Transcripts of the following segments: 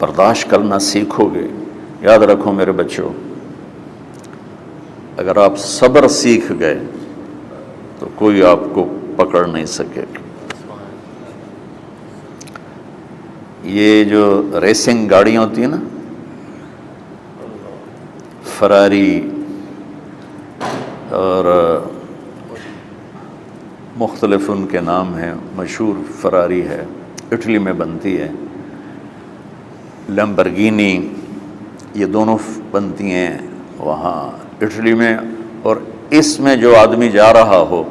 برداشت کرنا سیکھو گے، یاد رکھو میرے بچوں، اگر آپ صبر سیکھ گئے تو کوئی آپ کو پکڑ نہیں سکے گا۔ یہ جو ریسنگ گاڑیاں ہوتی ہیں نا، فراری اور مختلف ان کے نام ہیں، مشہور فراری ہے، اٹلی میں بنتی ہے، لمبرگینی، یہ دونوں بنتی ہیں وہاں اٹلی میں، اور اس میں جو آدمی جا رہا ہو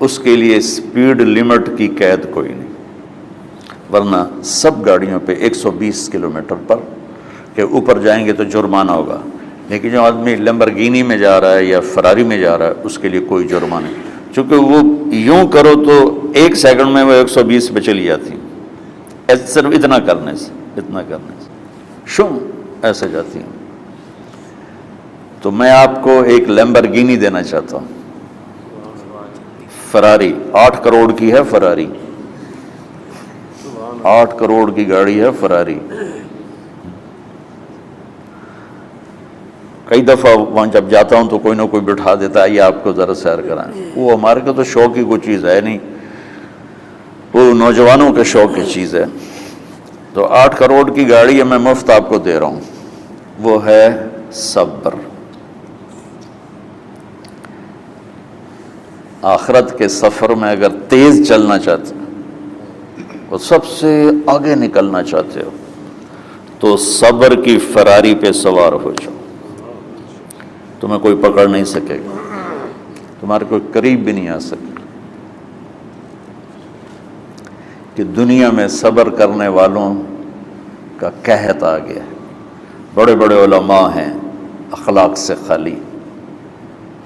اس کے لیے سپیڈ لمٹ کی قید کوئی نہیں، ورنہ سب گاڑیوں پہ 120 کلومیٹر پر کے اوپر جائیں گے تو جرمانہ ہوگا، لیکن جو آدمی لمبرگینی میں جا رہا ہے یا فراری میں جا رہا ہے اس کے لیے کوئی جرمانہ نہیں، چونکہ وہ یوں کرو تو 1 سیکنڈ میں وہ 120 پہ چلی جاتی ہیں، صرف اتنا کرنے سے شوں ایسے جاتی ہیں۔ تو میں آپ کو ایک لیمبرگینی دینا چاہتا ہوں، فراری 8 کروڑ کی ہے، فراری 8 کروڑ کی گاڑی ہے فراری۔ کئی دفعہ وہاں جب جاتا ہوں تو کوئی نہ کوئی بٹھا دیتا ہے، یہ آپ کو ذرا سیر کرائیں، وہ ہمارے کو تو شوق کی کوئی چیز ہے نہیں، وہ نوجوانوں کے شوق کی چیز ہے۔ تو 8 کروڑ کی گاڑی ہے، میں مفت آپ کو دے رہا ہوں، وہ ہے صبر۔ آخرت کے سفر میں اگر تیز چلنا چاہتے ہو اور سب سے آگے نکلنا چاہتے ہو تو صبر کی فراری پہ سوار ہو جاؤ، تمہیں کوئی پکڑ نہیں سکے گا، تمہارے کوئی قریب بھی نہیں آ سکے۔ کہ دنیا میں صبر کرنے والوں کا قحط آ گیا ہے، بڑے بڑے علماء ہیں اخلاق سے خالی،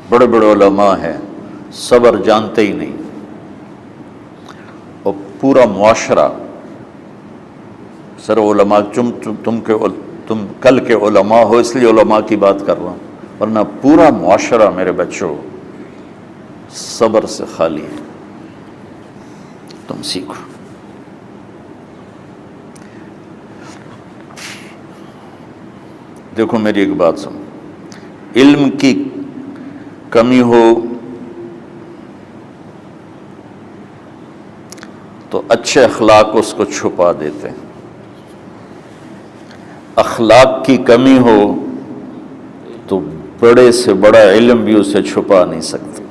بڑے بڑے علماء ہیں صبر جانتے ہی نہیں، اور پورا معاشرہ سر علماء، تم کل کے علماء ہو اس لیے علماء کی بات کر رہا ہوں، ورنہ پورا معاشرہ میرے بچوں صبر سے خالی ہے۔ تم سیکھو۔ دیکھو میری ایک بات سنو، علم کی کمی ہو تو اچھے اخلاق اس کو چھپا دیتے ہیں، اخلاق کی کمی ہو تو بڑے سے بڑا علم بھی اسے چھپا نہیں سکتا۔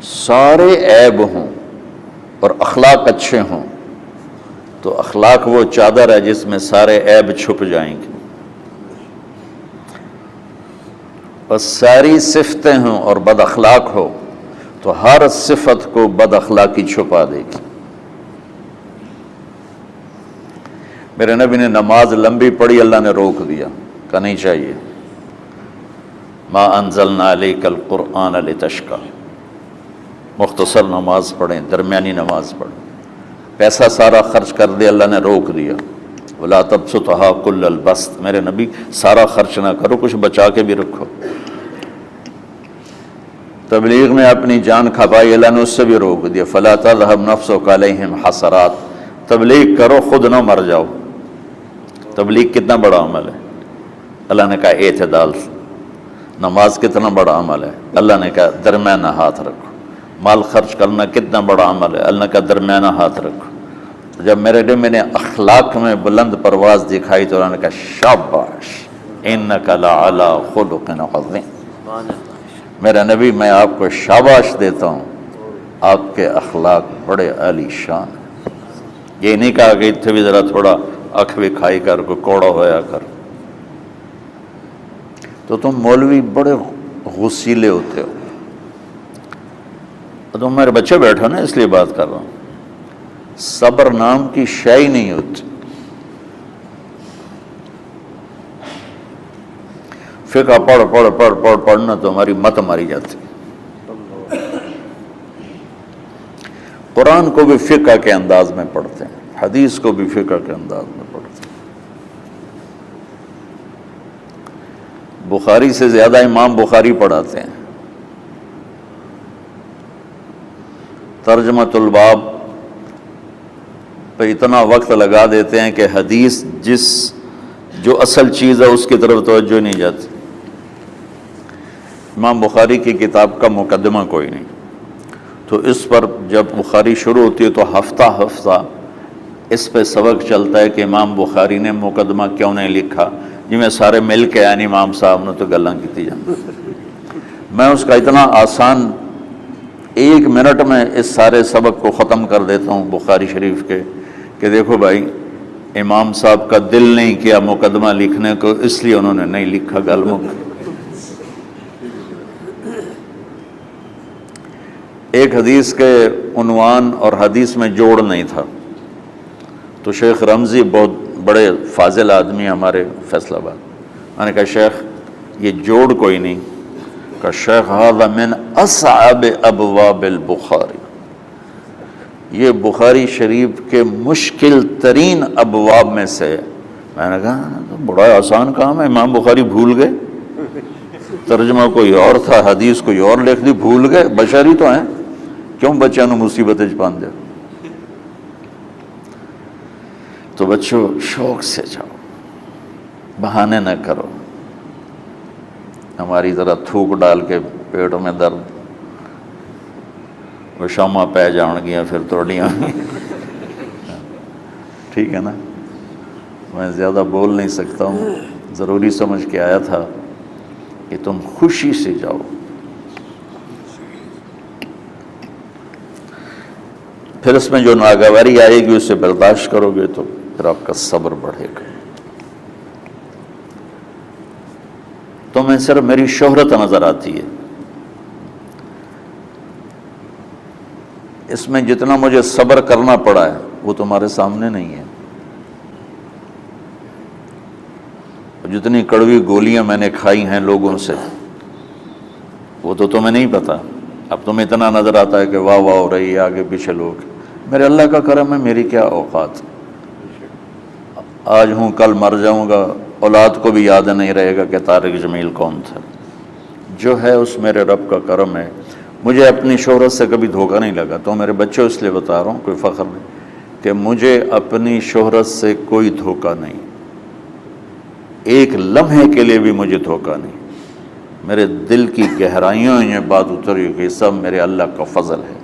سارے عیب ہوں اور اخلاق اچھے ہوں تو اخلاق وہ چادر ہے جس میں سارے عیب چھپ جائیں گے، اور ساری صفتیں ہوں اور بد اخلاق ہو تو ہر صفت کو بد اخلاقی چھپا دے گی۔ میرے نبی نے نماز لمبی پڑھی، اللہ نے روک دیا، کہا نہیں چاہیے، ما انزلنا علیک القرآن لتشقی، مختصر نماز پڑھیں، درمیانی نماز پڑھیں۔ پیسہ سارا خرچ کر دے، اللہ نے روک دیا، ولا تبسطھا کل البسط، میرے نبی سارا خرچ نہ کرو، کچھ بچا کے بھی رکھو۔ تبلیغ میں اپنی جان کھپائی، اللہ نے اس سے بھی روک دیا، فلا تذهب نفسک علیہم حسرات، تبلیغ کرو خود نہ مر جاؤ۔ تبلیغ کتنا بڑا عمل ہے، اللہ نے کہا اعتدال۔ نماز کتنا بڑا عمل ہے، اللہ نے کہا درمیانہ ہاتھ رکھو۔ مال خرچ کرنا کتنا بڑا عمل ہے، اللہ نے کہا درمیانہ ہاتھ رکھو۔ جب میرے لیے میں نے اخلاق میں بلند پرواز دکھائی تو اللہ نے کہا شاباش انک لعلی خلق عظیم، میرا نبی میں آپ کو شاباش دیتا ہوں، آپ کے اخلاق بڑے عالی شان ہیں۔ یہ نہیں کہا کہ اتنے بھی ذرا تھوڑا اکھ بھی کھائی کر کوئی کوڑا ہویا کر۔ تو تم مولوی بڑے غسیلے ہوتے ہو، تم میرے بچے بیٹھو نا، اس لیے بات کر رہا ہوں۔ صبر نام کی شے ہی نہیں ہوتی۔ فقہ پڑھنا تو ہماری مت ماری جاتی۔ قرآن کو بھی فقہ کے انداز میں پڑھتے ہیں، حدیث کو بھی فقہ کے انداز میں پڑھتے ہیں۔ بخاری سے زیادہ امام بخاری پڑھاتے ہیں۔ ترجمۃ الباب پہ اتنا وقت لگا دیتے ہیں کہ حدیث جو اصل چیز ہے اس کی طرف توجہ نہیں جاتی۔ امام بخاری کی کتاب کا مقدمہ کوئی نہیں، تو اس پر جب بخاری شروع ہوتی ہے تو ہفتہ ہفتہ اس پہ سبق چلتا ہے کہ امام بخاری نے مقدمہ کیوں نہیں لکھا، جی میں سارے مل کے یعنی امام صاحب نے تو گلاں کیتی جان۔ میں اس کا اتنا آسان 1 منٹ میں اس سارے سبق کو ختم کر دیتا ہوں بخاری شریف کے، کہ دیکھو بھائی امام صاحب کا دل نہیں کیا مقدمہ لکھنے کو، اس لیے انہوں نے نہیں لکھا، گل مک۔ ایک حدیث کے عنوان اور حدیث میں جوڑ نہیں تھا، تو شیخ رمزی بہت بڑے فاضل آدمی ہمارے فیصل آباد، میں نے کہا شیخ یہ جوڑ کوئی نہیں، کہ شیخ ھذا من اصعب ابواب البخاری، یہ بخاری شریف کے مشکل ترین ابواب میں سے ہے۔ میں نے کہا بڑا آسان کام ہے، امام بخاری بھول گئے، ترجمہ کوئی اور تھا، حدیث کوئی اور لکھ دی، بھول گئے، بشری تو ہیں، کیوں بچوں نے مصیبت پان دیا۔ تو بچوں شوق سے جاؤ، بہانے نہ کرو، ہماری ذرا تھوک ڈال کے پیٹوں میں درد، وہ شامہ پہ جان گیا پھر توڑیاں، ٹھیک ہے نا۔ میں زیادہ بول نہیں سکتا ہوں، ضروری سمجھ کے آیا تھا کہ تم خوشی سے جاؤ۔ پھر اس میں جو ناگواری آئے گی اسے برداشت کرو گے تو پھر آپ کا صبر بڑھے گا۔ تو میں صرف میری شہرت نظر آتی ہے، اس میں جتنا مجھے صبر کرنا پڑا ہے وہ تمہارے سامنے نہیں ہے، جتنی کڑوی گولیاں میں نے کھائی ہیں لوگوں سے وہ تو تمہیں نہیں پتا۔ اب تمہیں اتنا نظر آتا ہے کہ واہ واہ ہو رہی ہے آگے پیچھے لوگ، میرے اللہ کا کرم ہے، میری کیا اوقات، آج ہوں کل مر جاؤں گا، اولاد کو بھی یاد نہیں رہے گا کہ طارق جمیل کون تھا۔ جو ہے اس میرے رب کا کرم ہے، مجھے اپنی شہرت سے کبھی دھوکہ نہیں لگا۔ تو میرے بچوں اس لیے بتا رہا ہوں، کوئی فخر نہیں، کہ مجھے اپنی شہرت سے کوئی دھوکہ نہیں، ایک لمحے کے لیے بھی مجھے دھوکہ نہیں۔ میرے دل کی گہرائیوں یہ بات اتری کہ سب میرے اللہ کا فضل ہے،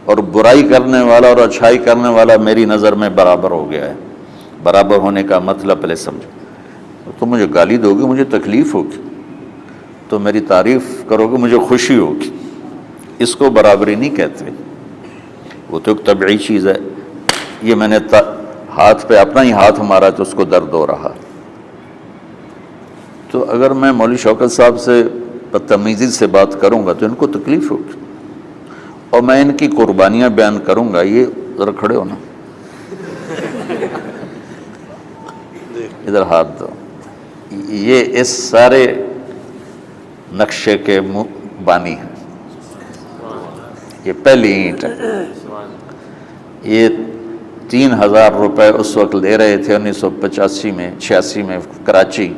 اور برائی کرنے والا اور اچھائی کرنے والا میری نظر میں برابر ہو گیا ہے۔ برابر ہونے کا مطلب پہلے سمجھو، تو مجھے گالی دو گے مجھے تکلیف ہوگی، تو میری تعریف کرو گے مجھے خوشی ہوگی، اس کو برابری نہیں کہتے، وہ تو ایک طبعی چیز ہے۔ یہ میں نے ہاتھ پہ اپنا ہی ہاتھ مارا تو اس کو درد ہو رہا، تو اگر میں مولوی شوکت صاحب سے بدتمیزی سے بات کروں گا تو ان کو تکلیف ہوگی، اور میں ان کی قربانیاں بیان کروں گا۔ یہ ذرا کھڑے ہونا، ادھر ہاتھ دو، یہ اس سارے نقشے کے بانی ہیں، یہ پہلی اینٹ ہے۔ یہ 3000 روپے اس وقت لے رہے تھے 1985 میں 86 میں کراچی،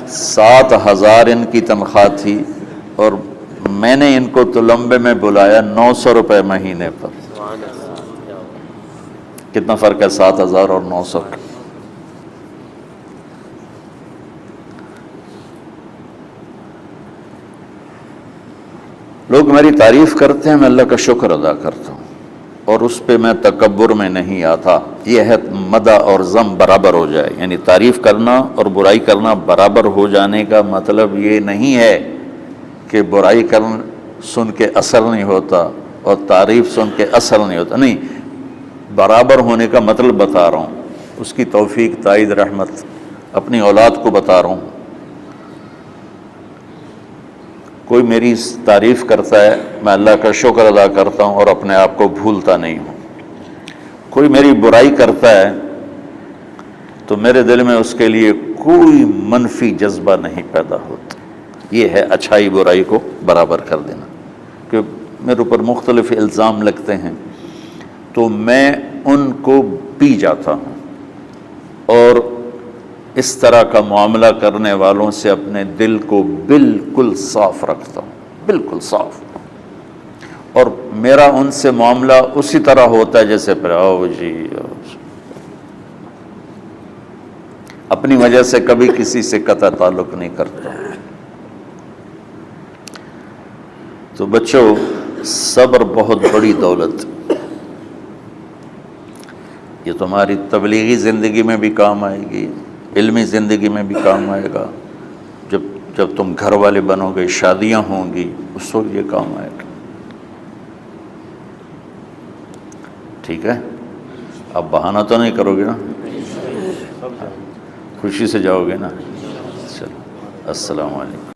7,000 ان کی تنخواہ تھی، اور میں نے ان کو تلمبے میں بلایا 900 روپے مہینے پر۔ کتنا فرق ہے 7,000 اور 900 کا؟ لوگ میری تعریف کرتے ہیں، میں اللہ کا شکر ادا کرتا ہوں، اور اس پہ میں تکبر میں نہیں آتا۔ یہ ہے مدح اور ذم برابر ہو جائے، یعنی تعریف کرنا اور برائی کرنا برابر ہو جانے کا مطلب یہ نہیں ہے کہ برائی کرنا سن کے اثر نہیں ہوتا اور تعریف سن کے اثر نہیں ہوتا، نہیں، برابر ہونے کا مطلب بتا رہا ہوں، اس کی توفیق، تائید، رحمت اپنی اولاد کو بتا رہا ہوں۔ کوئی میری تعریف کرتا ہے، میں اللہ کا شکر ادا کرتا ہوں اور اپنے آپ کو بھولتا نہیں ہوں۔ کوئی میری برائی کرتا ہے تو میرے دل میں اس کے لیے کوئی منفی جذبہ نہیں پیدا ہوتا۔ یہ ہے اچھائی برائی کو برابر کر دینا۔ کہ میرے اوپر مختلف الزام لگتے ہیں تو میں ان کو پی جاتا ہوں، اور اس طرح کا معاملہ کرنے والوں سے اپنے دل کو بالکل صاف رکھتا ہوں، بالکل صاف، اور میرا ان سے معاملہ اسی طرح ہوتا ہے جیسے پھر آؤ جی اپنی وجہ سے کبھی کسی سے قطع تعلق نہیں کرتا. تو بچوں، صبر بہت بڑی دولت، یہ تمہاری تبلیغی زندگی میں بھی کام آئے گی، علمی زندگی میں بھی کام آئے گا، جب تم گھر والے بنو گے، شادیاں ہوں گی، اس وقت یہ کام آئے گا. ٹھیک ہے؟ اب بہانہ تو نہیں کرو گے نا؟ خوشی سے جاؤ گے نا؟ چلو، السلام علیکم.